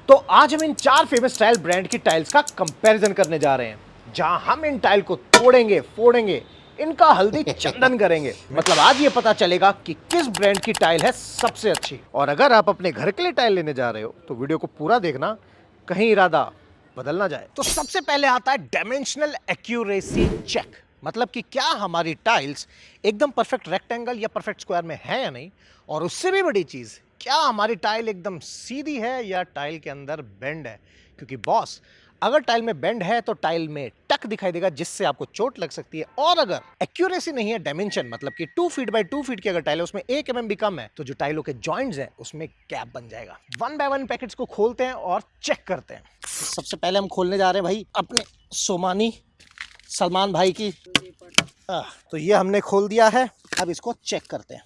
तो आज हम इन 4 फेमस टाइल ब्रांड की टाइल्स का कंपैरिजन करने जा रहे हैं, जहां हम इन टाइल को तोड़ेंगे, फोड़ेंगे, इनका हल्दी चंदन करेंगे। मतलब आज ये पता चलेगा कि किस ब्रांड की टाइल है सबसे अच्छी। और अगर आप अपने घर के लिए टाइल लेने जा रहे हो तो वीडियो को पूरा देखना, कहीं इरादा बदल ना जाए। तो सबसे पहले आता है डायमेंशनल एक्यूरेसी चेक। मतलब कि क्या हमारी टाइल्स एकदम परफेक्ट रेक्टेंगल या परफेक्ट स्क्वायर में है या नहीं। और उससे भी बड़ी चीज, क्या हमारी टाइल एकदम सीधी है या टाइल के अंदर बेंड है। क्योंकि बॉस, अगर टाइल में बेंड है तो टाइल में टक दिखाई देगा, जिससे आपको चोट लग सकती है। और अगर एक्यूरेसी नहीं है, डायमेंशन मतलब कि 2 फीट बाय 2 फीट की अगर टाइल है, उसमें 1 mm भी कम है, तो जो टाइलों के जॉइंट्स हैं उसमें गैप बन जाएगा। 1 बाय 1 पैकेट्स को खोलते हैं और चेक करते हैं। तो सबसे पहले हम खोलने जा रहे हैं भाई अपने सोमानी सलमान भाई की। तो ये हमने खोल दिया है, अब इसको चेक करते हैं।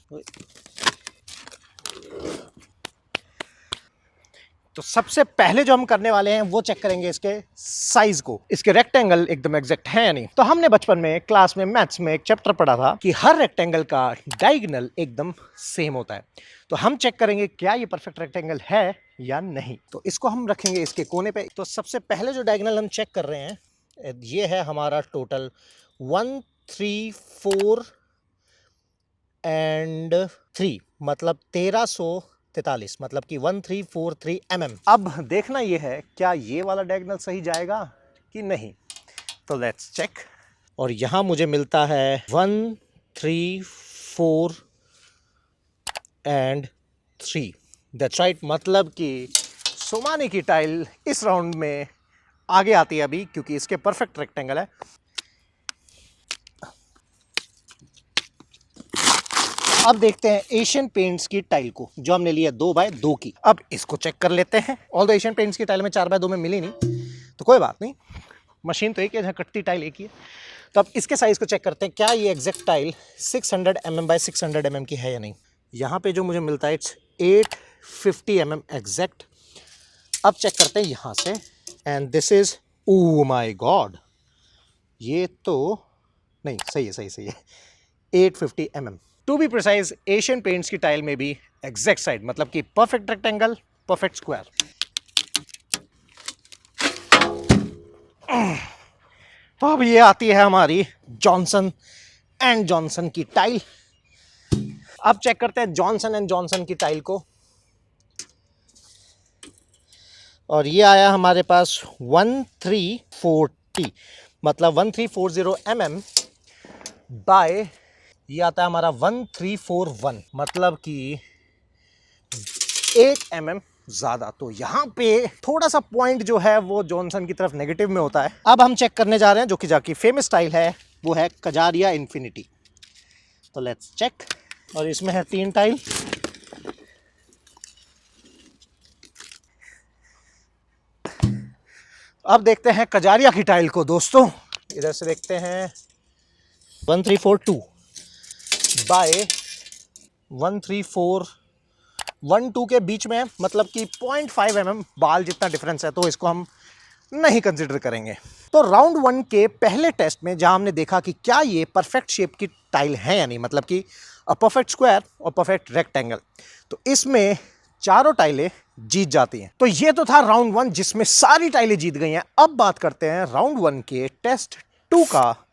तो सबसे पहले जो हम करने वाले हैं वो चेक करेंगे इसके साइज को, इसके रेक्टेंगल एकदम एग्जैक्ट है या नहीं। तो हमने बचपन में क्लास में मैथ्स में एक चैप्टर पढ़ा था कि हर रेक्टेंगल का डायगोनल एकदम सेम होता है। तो हम चेक करेंगे क्या ये परफेक्ट रेक्टेंगल है या नहीं। तो इसको हम रखेंगे इसके कोने पे। तो सबसे पहले जो डायगोनल हम चेक कर रहे हैं ये है हमारा टोटल 1 3 4 एंड 3, मतलब 1343, मतलब कि 1343 mm। अब देखना ये है क्या ये वाला डायगोनल सही जाएगा कि नहीं। तो लेट्स चेक। और यहां मुझे मिलता है 1 3 4 एंड 3। दैट्स राइट, मतलब कि सोमानी की टाइल इस राउंड में आगे आती है अभी, क्योंकि इसके परफेक्ट रेक्टेंगल है। अब देखते हैं एशियन पेंट्स की टाइल को, जो हमने लिया 2 बाय 2 की। अब इसको चेक कर लेते हैं। ऑल द एशियन पेंट्स की टाइल में 4 बाय 2 में मिली नहीं, तो कोई बात नहीं, मशीन तो एक है, जहाँ कटती टाइल एक ही है। तो अब इसके साइज को चेक करते हैं, क्या ये exact tile 600 mm by 600 mm की है या नहीं। यहाँ पे जो मुझे मिलता है इट्स 850 mm एग्जैक्ट। अब चेक करते हैं यहाँ से, and this is, oh my God, ये तो नहीं, सही है, सही है 850 mm। To be precise, Asian Paints की टाइल में भी एग्जैक्ट साइड, मतलब कि परफेक्ट रेक्टेंगल, परफेक्ट स्क्वायर। तो अब ये आती है हमारी जॉनसन एंड जॉनसन की टाइल। अब चेक करते हैं जॉनसन एंड जॉनसन की टाइल को। और ये आया हमारे पास 1340, मतलब 1340 mm बाय, ये आता है हमारा 1341, मतलब कि 1 mm ज्यादा। तो यहाँ पे थोड़ा सा पॉइंट जो है वो जॉनसन की तरफ नेगेटिव में होता है। अब हम चेक करने जा रहे हैं जो कि जाकी फेमस स्टाइल है, वो है कजारिया इन्फिनिटी। तो लेट्स चेक। और इसमें है 3 टाइल। अब देखते हैं कजारिया की टाइल को दोस्तों। इधर से देखते हैं 1342 बाय 13412 के बीच में है, मतलब कि 0.5 mm बाल जितना डिफरेंस है, तो इसको हम नहीं कंसिडर करेंगे। तो राउंड 1 के पहले टेस्ट में जहां हमने देखा कि क्या ये परफेक्ट शेप की टाइल है या नहीं, मतलब कि परफेक्ट स्क्वायर और परफेक्ट रेक्टेंगल, तो इसमें चारों टाइलें जीत जाती हैं। तो ये तो था राउंड 1 जिसमें सारी टाइलें जीत गई हैं। अब बात करते हैं राउंड 1 के टेस्ट 2 का,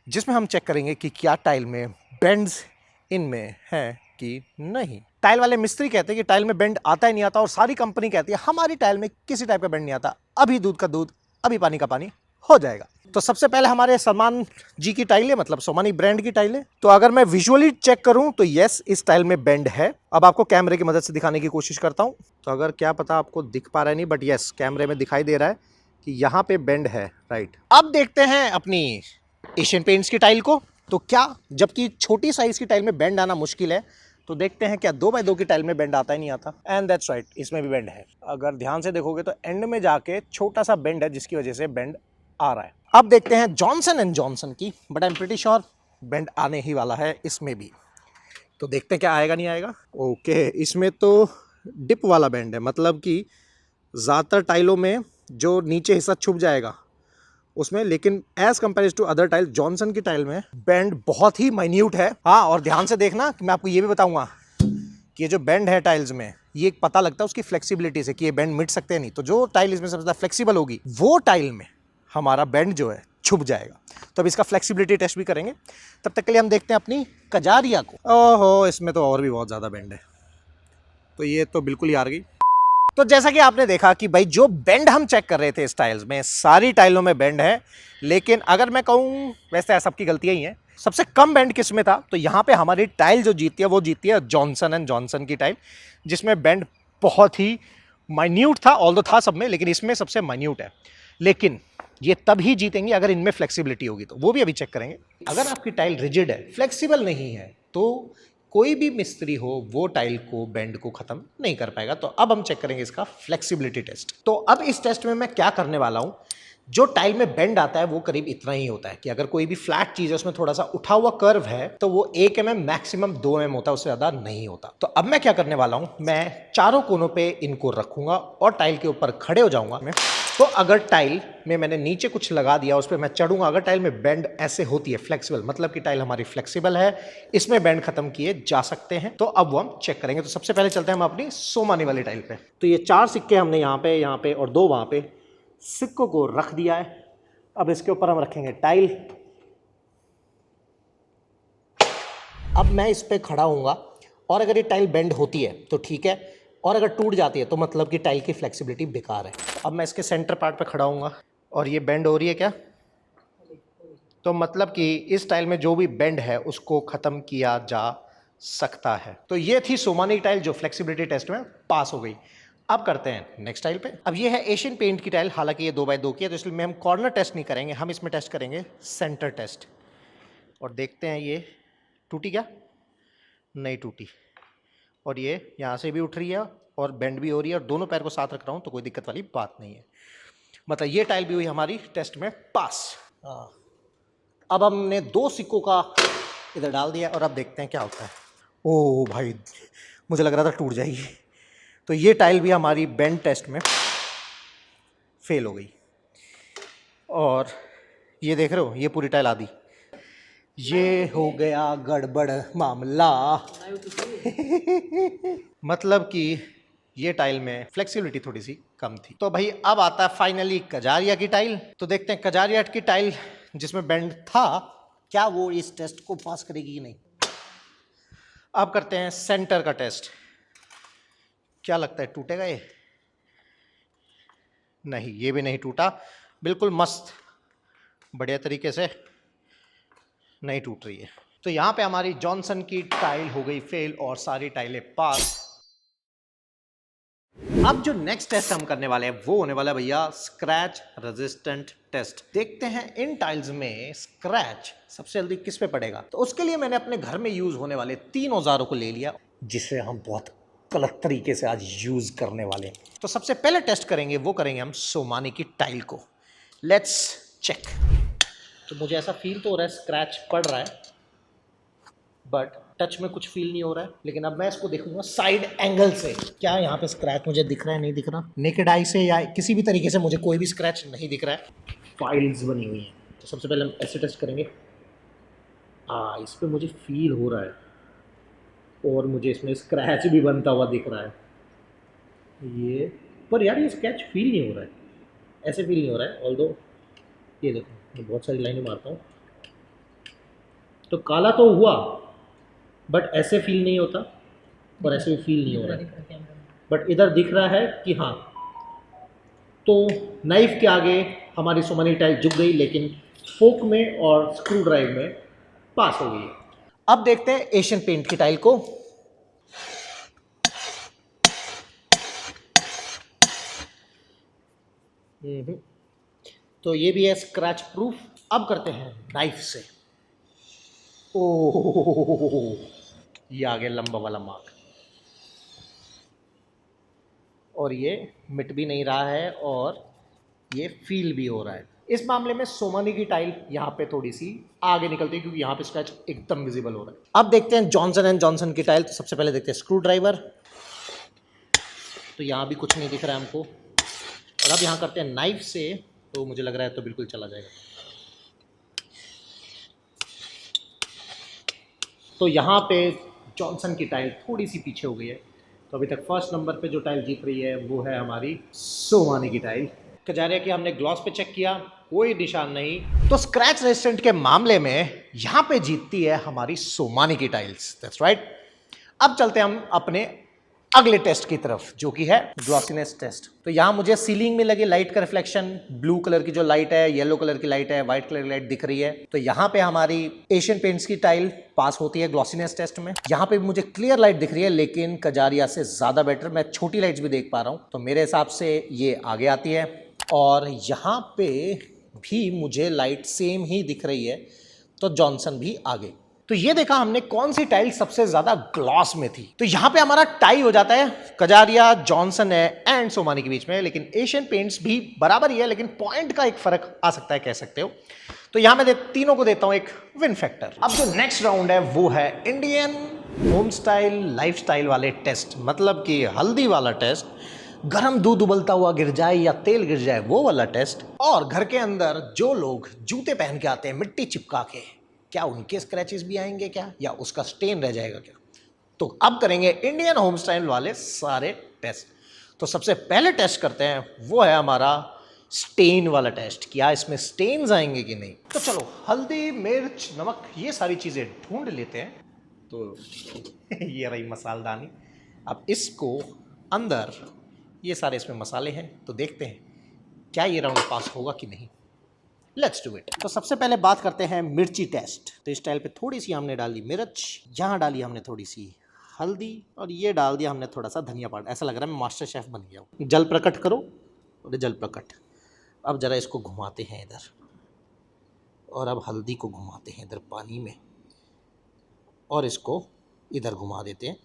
जिसमें हम चेक करेंगे कि क्या टाइल में बेंड्स इनमें है कि नहीं। टाइल वाले मिस्त्री कहते हैं कि टाइल में बेंड आता ही नहीं आता, और सारी कंपनी कहती है हमारी टाइल में किसी टाइप का बेंड नहीं आता, अभी दूध का दूध अभी पानी का पानी हो जाएगा। तो सबसे पहले हमारे सलमान जी की टाइल है, मतलब सोमानी ब्रांड की टाइल है। तो अगर मैं विजुअली चेक करूं तो यस, इस टाइल में बेंड है। अब आपको कैमरे की मदद से दिखाने की कोशिश करता हूं। तो अगर क्या पता आपको दिख पा रहा है नहीं, बट यस, कैमरे में दिखाई दे रहा है कि यहाँ पे बेंड है, राइट। अब देखते हैं अपनी एशियन पेंट्स की टाइल को। तो क्या, जबकि छोटी साइज की टाइल में बेंड आना मुश्किल है, तो देखते हैं क्या 2 बाय 2 की टाइल में बेंड आता ही नहीं आता। एंड दैट्स राइट, इसमें भी बेंड है। अगर ध्यान से देखोगे तो एंड में जाके छोटा सा बेंड है, जिसकी वजह से बेंड आ रहा है। अब देखते हैं जॉनसन एंड जॉनसन की, but I am pretty sure bend आने ही वाला है इसमें भी। तो देखते हैं क्या आएगा नहीं आएगा। ओके, इसमें तो डिप वाला बेंड है, मतलब कि ज़्यादातर टाइलों में जो नीचे हिस्सा छुप जाएगा उसमें, लेकिन as compare to other tile, Johnson की टाइल में बेंड बहुत ही माइन्यूट है। हाँ, और ध्यान से देखना कि मैं आपको ये भी बताऊंगा कि ये जो बेंड है टाइल्स में, ये एक पता लगता है उसकी फ्लेक्सिबिलिटी से कि ये बेंड मिट सकते हैं नहीं। तो जो टाइल इसमें सबसे ज़्यादा फ्लेक्सिबल होगी वो टाइल में हमारा बेंड जो है छुप जाएगा। तो अब इसका फ्लेक्सिबिलिटी टेस्ट भी करेंगे। तब तक के लिए हम देखते हैं अपनी कजारिया को। ओहो, इसमें तो और भी बहुत ज़्यादा बेंड है, तो ये तो बिल्कुल ही हार गई। तो जैसा कि आपने देखा कि भाई जो बेंड हम चेक कर रहे थे इस टाइल्स में, सारी टाइलों में बेंड है। लेकिन अगर मैं कहूँ, वैसे सबकी गलतियां ही हैं, सबसे कम बेंड किस में था, तो यहाँ पे हमारी टाइल जो जीतती है वो जीतती है जॉनसन एंड जॉनसन की टाइल, जिसमें बेंड बहुत ही माइन्यूट था। ऑल्दो था सब में, लेकिन इसमें सबसे माइन्यूट है। लेकिन ये तब ही जीतेंगे अगर इनमें फ्लेक्सिबिलिटी होगी, तो वो भी अभी चेक करेंगे। अगर आपकी टाइल रिजिड है, फ्लेक्सिबल नहीं है, तो कोई भी मिस्त्री हो वो टाइल को, बेंड को खत्म नहीं कर पाएगा। तो अब हम चेक करेंगे इसका फ्लेक्सिबिलिटी टेस्ट। तो अब इस टेस्ट में मैं क्या करने वाला हूं, जो टाइल में बेंड आता है वो करीब इतना ही होता है कि अगर कोई भी फ्लैट चीज है उसमें थोड़ा सा उठा हुआ कर्व है तो वो 1 mm मैक्सिमम 2 mm होता है, उससे ज्यादा नहीं होता। तो अब मैं क्या करने वाला हूं, मैं चारों कोनों पे इनको रखूंगा और टाइल के ऊपर खड़े हो जाऊंगा मैं। तो अगर टाइल में मैंने नीचे कुछ लगा दिया, उस पर मैं चढ़ूंगा, अगर टाइल में बेंड ऐसे होती है फ्लेक्सिबल, मतलब कि टाइल हमारी फ्लेक्सिबल है, इसमें बेंड खत्म किए जा सकते हैं। तो अब वो हम चेक करेंगे। तो सबसे पहले चलते हैं हम अपनी सोमानी वाली टाइल पे। तो ये 4 सिक्के हमने यहाँ पे और 2 वहां पे सिक्कों को रख दिया है। अब इसके ऊपर हम रखेंगे टाइल। अब मैं इस पे खड़ा हूँगा और अगर ये टाइल बेंड होती है तो ठीक है, और अगर टूट जाती है तो मतलब कि टाइल की फ्लेक्सिबिलिटी बेकार है। अब मैं इसके सेंटर पार्ट पे खड़ा हूँगा और ये बेंड हो रही है क्या, तो मतलब कि इस टाइल में जो भी बेंड है उसको ख़त्म किया जा सकता है। तो ये थी सोमानी टाइल जो फ्लेक्सिबिलिटी टेस्ट में पास हो गई। अब करते हैं नेक्स्ट टाइल पे। अब ये है एशियन पेंट की टाइल, हालांकि ये 2x2 की है, तो इसलिए हम कॉर्नर टेस्ट नहीं करेंगे, हम इसमें टेस्ट करेंगे सेंटर टेस्ट। और देखते हैं ये टूटी क्या, नहीं टूटी। और ये यहाँ से भी उठ रही है और बेंड भी हो रही है, और दोनों पैर को साथ रख रहा हूँ तो कोई दिक्कत वाली बात नहीं है। मतलब ये टाइल भी हुई हमारी टेस्ट में पास। अब हमने 2 सिक्कों का इधर डाल दिया और अब देखते हैं क्या होता है। ओ भाई, मुझे लग रहा था टूट जाएगी। तो ये टाइल भी हमारी बेंड टेस्ट में फेल हो गई। और ये देख रहे हो, ये पूरी टाइल आधी। ये हो गया गड़बड़ मामला। मतलब कि ये टाइल में फ्लेक्सिबिलिटी थोड़ी सी कम थी। तो भाई अब आता है फाइनली कजारिया की टाइल। तो देखते हैं कजारिया की टाइल जिसमें बेंड था, क्या वो इस टेस्ट को पास करेगी कि नहीं। अब करते हैं सेंटर का टेस्ट। क्या लगता है टूटेगा ये, नहीं ये भी नहीं टूटा, बिल्कुल मस्त बढ़िया तरीके से नहीं टूट रही है। तो यहां पे हमारी जॉनसन की टाइल हो गई फेल और सारी टाइलें पास। अब जो नेक्स्ट टेस्ट हम करने वाले हैं वो होने वाला है भैया स्क्रैच रेजिस्टेंट टेस्ट। देखते हैं इन टाइल्स में स्क्रैच सबसे जल्दी किस पे पड़ेगा। तो उसके लिए मैंने अपने घर में यूज होने वाले 3 औजारों को ले लिया, जिसे हम बहुत गलत तरीके से आज यूज करने वाले हैं। तो सबसे पहले टेस्ट करेंगे वो करेंगे हम सोमानी की टाइल को। Let's check. तो मुझे ऐसा फील तो हो रहा है स्क्रैच पड़ रहा है, बट टच में कुछ फील नहीं हो रहा है। लेकिन अब मैं इसको देखूंगा साइड एंगल से, क्या यहाँ पे स्क्रैच मुझे दिख रहा है, नहीं दिख रहा। नेकेड आई से या किसी भी तरीके से मुझे कोई भी स्क्रैच नहीं दिख रहा है। फाइल्स बनी हुई हैं। तो सबसे पहले हम ऐसे टेस्ट करेंगे। इस पर मुझे फील हो रहा है और मुझे इसमें स्क्रैच भी बनता हुआ दिख रहा है ये। पर यार ये स्क्रैच फील नहीं हो रहा है, ऐसे फील नहीं हो रहा है। ऑल्दो ये देखो, मैं बहुत सारी लाइनें मारता हूँ तो काला तो हुआ, बट ऐसे फील नहीं होता और ऐसे भी फील नहीं हो रहा है। बट इधर दिख रहा है कि हाँ। तो नाइफ के आगे हमारी सोमानी टाइल झुक गई, लेकिन फोक में और स्क्रू ड्राइव में पास हो गई। अब देखते हैं एशियन पेंट की टाइल को। तो ये भी है स्क्रैच प्रूफ। अब करते हैं नाइफ से। ओह, ये आ गया लंबा वाला मार्क, और ये मिट भी नहीं रहा है और ये फील भी हो रहा है। इस मामले में सोमानी की टाइल यहाँ पे थोड़ी सी आगे निकलती है क्योंकि यहाँ पे स्क्रैच एकदम विजिबल हो रहा है। अब देखते हैं जॉनसन एंड जॉनसन की टाइल। तो सबसे पहले देखते हैं स्क्रू ड्राइवर। तो यहाँ भी कुछ नहीं दिख रहा है हमको। और अब यहाँ करते हैं नाइफ से, तो मुझे लग रहा है तो बिल्कुल चला जाएगा। तो यहाँ पे जॉनसन की टाइल थोड़ी सी पीछे हो गई है। तो अभी तक फर्स्ट नंबर पे जो टाइल जीत रही है वो है हमारी सोमानी की टाइल। कजारिया की हमने ग्लॉस पे चेक किया, कोई निशान नहीं। तो स्क्रैच रेजिस्टेंट के मामले में यहां पे जीतती है हमारी सोमानी की टाइल्स। That's right. अब चलते हैं हम अपने अगले टेस्ट की तरफ, जो कि है ग्लॉसीनेस टेस्ट। तो यहां मुझे सीलिंग में लगी लाइट का रिफ्लेक्शन, ब्लू कलर की जो लाइट है, येलो कलर की लाइट है, व्हाइट कलर की लाइट दिख रही है। तो यहां पे हमारी एशियन पेंट्स की टाइल पास होती है ग्लॉसीनेस टेस्ट में। यहां पे भी मुझे क्लियर लाइट दिख रही है, लेकिन कजारिया से ज्यादा बेटर मैं छोटी लाइट्स भी देख पा रहा हूं। तो मेरे हिसाब से ये आगे आती है। और यहां पे भी मुझे लाइट सेम ही दिख रही है, तो जॉनसन भी आगे। तो ये देखा हमने कौन सी टाइल सबसे ज्यादा ग्लॉस में थी। तो यहां पे हमारा टाई हो जाता है, कजारिया जॉनसन है एंड सोमानी के बीच में। लेकिन एशियन पेंट्स भी बराबर ही है, लेकिन पॉइंट का एक फर्क आ सकता है, कह सकते हो। तो यहां मैं तीनों को देता हूं एक विन फैक्टर। अब जो नेक्स्ट राउंड है वो है Indian home style life style वाले टेस्ट, मतलब कि हल्दी वाला टेस्ट, गरम दूध उबलता हुआ गिर जाए या तेल गिर जाए वो वाला टेस्ट, और घर के अंदर जो लोग जूते पहन के आते हैं मिट्टी चिपका के, क्या उनके स्क्रैचेस भी आएंगे क्या, या उसका स्टेन रह जाएगा क्या। तो अब करेंगे इंडियन होम स्टाइल वाले सारे टेस्ट। तो सबसे पहले टेस्ट करते हैं वो है हमारा स्टेन वाला टेस्ट, क्या इसमें स्टेन्स आएंगे कि नहीं। तो चलो हल्दी मिर्च नमक ये सारी चीज़ें ढूंढ लेते हैं। तो ये रही मसालदानी। अब इसको अंदर, ये सारे इसमें मसाले हैं, तो देखते हैं क्या ये राउंड पास होगा कि नहीं। Let's do it. तो सबसे पहले बात करते हैं मिर्ची टेस्ट। तो इस टाइल पे थोड़ी सी हमने डाली मिर्च, यहाँ डाली हमने थोड़ी सी हल्दी, और ये डाल दिया हमने थोड़ा सा धनिया पाउडर। ऐसा लग रहा है मैं मास्टर शेफ बन गया हूँ। जल प्रकट करो, और जल प्रकट। अब जरा इसको घुमाते हैं इधर, और अब हल्दी को घुमाते हैं इधर पानी में, और इसको इधर घुमा देते हैं।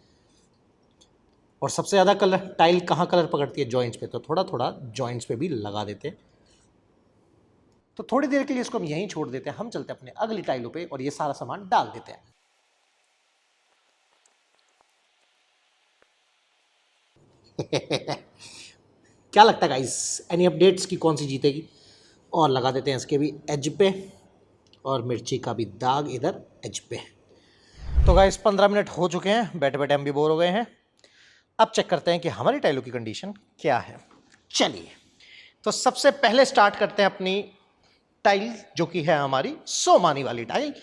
और सबसे ज़्यादा कलर टाइल कहाँ कलर पकड़ती है, जॉइंट्स पे, तो थोड़ा थोड़ा जॉइंट्स पे भी लगा देते हैं। तो थोड़ी देर के लिए इसको हम यहीं छोड़ देते हैं। हम चलते हैं अपने अगली टाइलों पे और ये सारा सामान डाल देते हैं। क्या लगता है गाइस, एनी अपडेट्स की कौन सी जीतेगी। और लगा देते हैं इसके भी एज पे, और मिर्ची का भी दाग इधर एज पे। तो गाइस 15 मिनट हो चुके हैं, बैठे बैठे हम भी बोर हो गए हैं। अब चेक करते हैं कि हमारी टाइलों की कंडीशन क्या है। चलिए, तो सबसे पहले स्टार्ट करते हैं अपनी टाइल, जो कि है हमारी सोमानी वाली टाइल।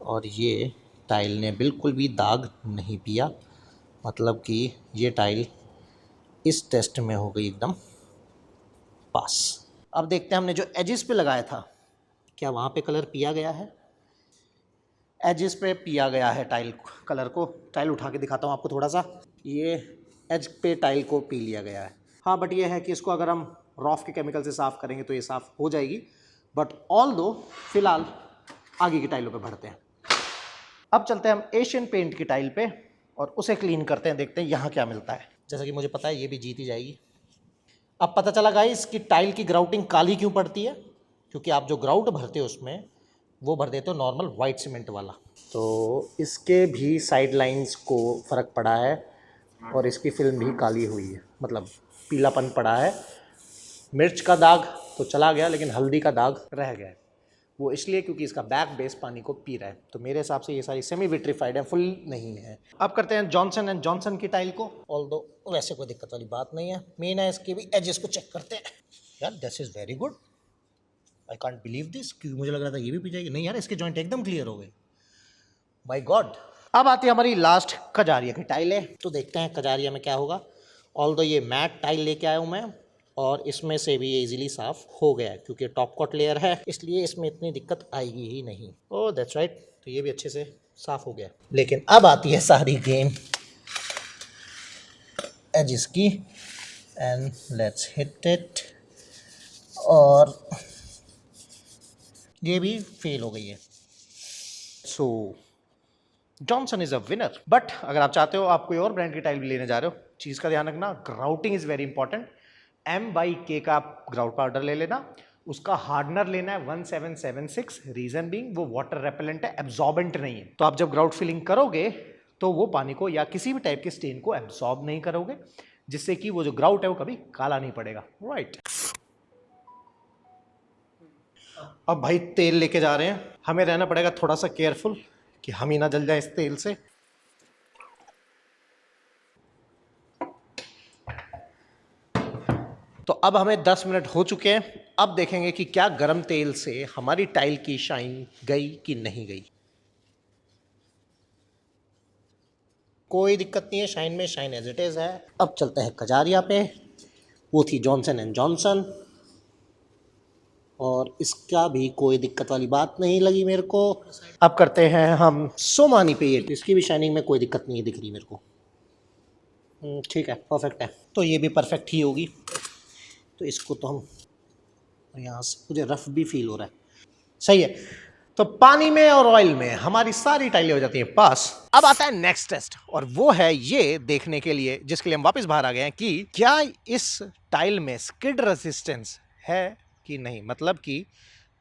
और ये टाइल ने बिल्कुल भी दाग नहीं पिया, मतलब कि ये टाइल इस टेस्ट में हो गई एकदम पास। अब देखते हैं हमने जो एजेस पे लगाया था, क्या वहाँ पे कलर पिया गया है। एजेस पे पिया गया है टाइल कलर को। टाइल उठा के दिखाता हूँ आपको थोड़ा सा। ये एज पे टाइल को पी लिया गया है। हाँ, बट ये है कि इसको अगर हम रॉफ के केमिकल से साफ़ करेंगे तो ये साफ़ हो जाएगी। बट ऑल दो फिलहाल आगे की टाइलों पे बढ़ते हैं। अब चलते हैं हम एशियन पेंट की टाइल पे और उसे क्लीन करते हैं, देखते हैं यहाँ क्या मिलता है। जैसा कि मुझे पता है ये भी जीती जाएगी। अब पता चला गाइस कि टाइल की ग्राउटिंग काली क्यों पड़ती है, क्योंकि आप जो ग्राउट भरते हो उसमें वो भर देते हो नॉर्मल वाइट सीमेंट वाला। तो इसके भी साइड लाइंस को फ़र्क पड़ा है और इसकी फिल्म भी काली हुई है, मतलब पीलापन पड़ा है। मिर्च का दाग तो चला गया, लेकिन हल्दी का दाग रह गया है। वो इसलिए क्योंकि इसका बैक बेस पानी को पी रहा है। तो मेरे हिसाब से ये सारी सेमी विट्रीफाइड है, फुल नहीं है। अब करते हैं जॉनसन एंड जॉनसन की टाइल को। ऑल्दो वैसे कोई दिक्कत वाली बात नहीं है। मेन है इसके भी एजेस को चेक करते हैं। यार this is very good, I can't believe this, क्योंकि मुझे लग रहा था ये भी पी जाएगी। नहीं यार, इसके जॉइंट एकदम क्लियर हो गए, बाय गॉड। अब आती है हमारी लास्ट कजारिया की टाइल है। तो देखते हैं कजारिया में क्या होगा। ऑल्दो ये मैट टाइल लेके आया हूँ मैं, और इसमें से भी ये इजीली साफ़ हो गया है क्योंकि टॉप कोट लेयर है, इसलिए इसमें इतनी दिक्कत आएगी ही नहीं। ओह दैट्स राइट, तो ये भी अच्छे से साफ़ हो गया। लेकिन अब आती है सारी गेम एजिस की, एंड लेट्स हिट इट। और ये भी फेल हो गई है। So Johnson is a winner. But अगर आप चाहते हो आप कोई और ब्रांड की टाइल भी लेने जा रहे हो, चीज़ का ध्यान रखना, grouting is very important. M/K का ग्राउट पाउडर ले लेना, उसका हार्डनर लेना है 1776। रीजन बीइंग वो वाटर रेपेलेंट है, एब्जॉर्बेंट नहीं है। तो आप जब ग्राउट फिलिंग करोगे तो वो पानी को या किसी भी टाइप के स्टेन को एब्जॉर्ब नहीं करोगे, जिससे कि वो जो ग्राउट है वो कभी काला नहीं पड़ेगा। राइट। अब भाई तेल लेके जा रहे हैं, हमें रहना पड़ेगा थोड़ा सा केयरफुल, कि हम ही ना जल जाए इस तेल से। तो अब हमें 10 मिनट हो चुके हैं। अब देखेंगे कि क्या गरम तेल से हमारी टाइल की शाइन गई कि नहीं गई। कोई दिक्कत नहीं है, शाइन में शाइन एज इट इज है। अब चलते हैं कजारिया पे। वो थी जॉनसन एंड जॉनसन, और इसका भी कोई दिक्कत वाली बात नहीं लगी मेरे को। अब करते हैं हम सोमानी पे। ये इसकी भी शाइनिंग में कोई दिक्कत नहीं दिख रही मेरे को। ठीक है, परफेक्ट है। तो ये भी परफेक्ट ही होगी। तो इसको तो हम, यहाँ से मुझे रफ भी फील हो रहा है। सही है। तो पानी में और ऑयल में हमारी सारी टाइलें हो जाती हैं पास। अब आता है नेक्स्ट टेस्ट, और वो है ये देखने के लिए, जिसके लिए हम वापस बाहर आ गए हैं, कि क्या इस टाइल में स्किड रेजिस्टेंस है कि नहीं। मतलब कि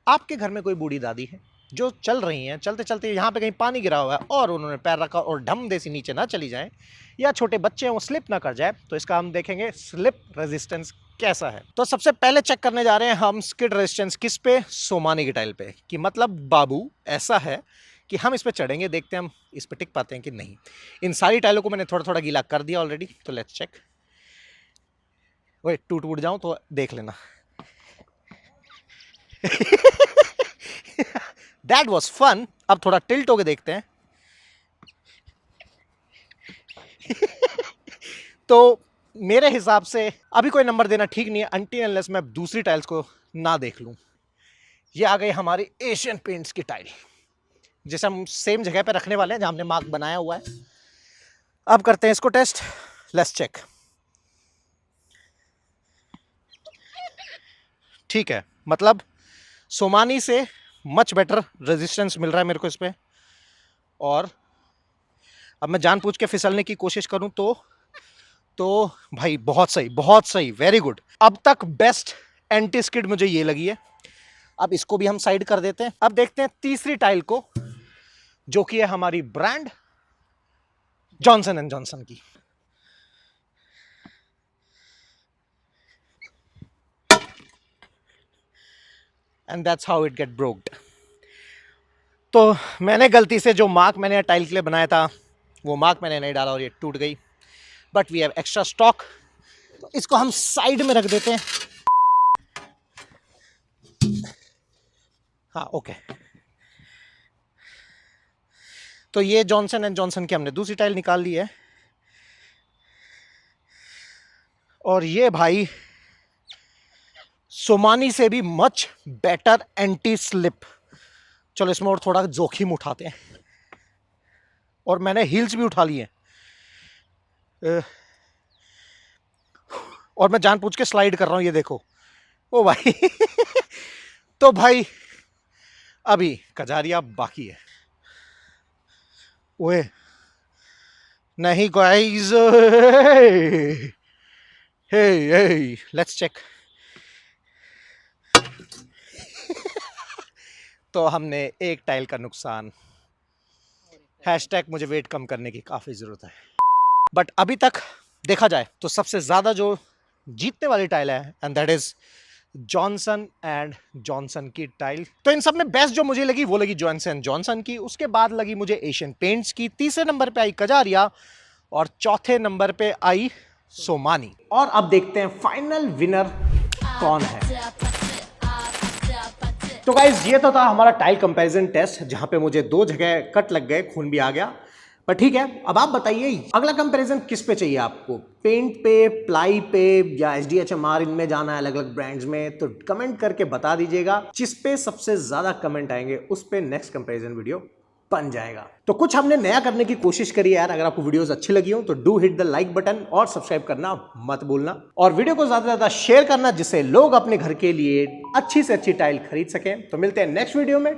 आपके घर में कोई बूढ़ी दादी है जो चल रही हैं, चलते चलते यहाँ पे कहीं पानी गिरा हुआ है और उन्होंने पैर रखा और ढम दे सी नीचे ना चली जाए, या छोटे बच्चे हैं वो स्लिप ना कर जाए, तो इसका हम देखेंगे स्लिप रेजिस्टेंस कैसा है। तो सबसे पहले चेक करने जा रहे हैं हम स्किड रेजिस्टेंस किस पे, सोमानी की टाइल पे। कि मतलब बाबू ऐसा है कि हम इस पे चढ़ेंगे, देखते हैं हम इस पे टिक पाते हैं कि नहीं। इन सारी टाइलों को मैंने थोड़ा थोड़ा गीला कर दिया ऑलरेडी, तो लेट्स चेक। ओए टूट जाऊं तो देख लेना। That was fun. अब थोड़ा टिल्ट होके देखते हैं। तो मेरे हिसाब से अभी कोई नंबर देना ठीक नहीं है अनटिल अनलेस मैं दूसरी टाइल्स को ना देख लूं। ये आ गई हमारी एशियन पेंट्स की टाइल, जिसे हम सेम जगह पे रखने वाले हैं जहां हमने मार्क बनाया हुआ है। अब करते हैं इसको टेस्ट। Let's check. ठीक है, मतलब सोमानी से मच बेटर रेजिस्टेंस मिल रहा है मेरे को इस पे। और अब मैं जानबूझ के फिसलने की कोशिश करूं तो भाई बहुत सही, वेरी गुड। अब तक बेस्ट एंटी स्किड मुझे ये लगी है। अब इसको भी हम साइड कर देते हैं। अब देखते हैं तीसरी टाइल को, जो कि है हमारी ब्रांड जॉनसन एंड जॉनसन की। And that's how it get broked. तो मैंने गलती से जो मार्क मैंने टाइल के लिए बनाया था वो मार्क मैंने नहीं डाला और ये टूट गई। But we have extra stock, तो इसको हम साइड में रख देते हैं। हाँ ओके। तो ये जॉनसन एंड जॉनसन की हमने दूसरी टाइल निकाल ली है। और ये भाई सोमानी से भी मच बेटर एंटी स्लिप। चलो इसमें और थोड़ा जोखिम उठाते हैं। और मैंने हील्स भी उठा लिए हैं। और मैं जानबूझ के स्लाइड कर रहा हूं, ये देखो। ओ भाई। तो भाई अभी कजारिया बाकी है। ओए नहीं गाइस, हे लेट्स चेक। तो हमने एक टाइल का नुकसान। हैशटैग मुझे वेट कम करने की काफी जरूरत है। बट अभी तक देखा जाए तो सबसे ज्यादा जो जीतने वाली टाइल है, and that is Johnson and Johnson की टाइल। तो इन सब में बेस्ट जो मुझे लगी वो लगी जॉनसन जॉनसन की। उसके बाद लगी मुझे एशियन पेंट्स की। तीसरे नंबर पे आई कजारिया, और चौथे नंबर पे आई सोमानी। और अब देखते हैं फाइनल विनर कौन है। तो गाइज ये तो था हमारा टाइल कंपैरिजन टेस्ट, जहां पे मुझे 2 जगह कट लग गए, खून भी आ गया। पर ठीक है, अब आप बताइए अगला कंपैरिजन किस पे चाहिए आपको, पेंट पे, प्लाई पे, या SDHMR, इनमें जाना है अलग अलग ब्रांड्स में। तो कमेंट करके बता दीजिएगा। जिस पे सबसे ज्यादा कमेंट आएंगे उस पे नेक्स्ट कंपैरिजन वीडियो बन जाएगा। तो कुछ हमने नया करने की कोशिश करी है यार। अगर आपको वीडियोस अच्छी लगी हो तो do hit the like button और सब्सक्राइब करना मत भूलना, और वीडियो को ज्यादा से ज्यादा शेयर करना, जिससे लोग अपने घर के लिए अच्छी से अच्छी टाइल खरीद सकें। तो मिलते हैं नेक्स्ट वीडियो में।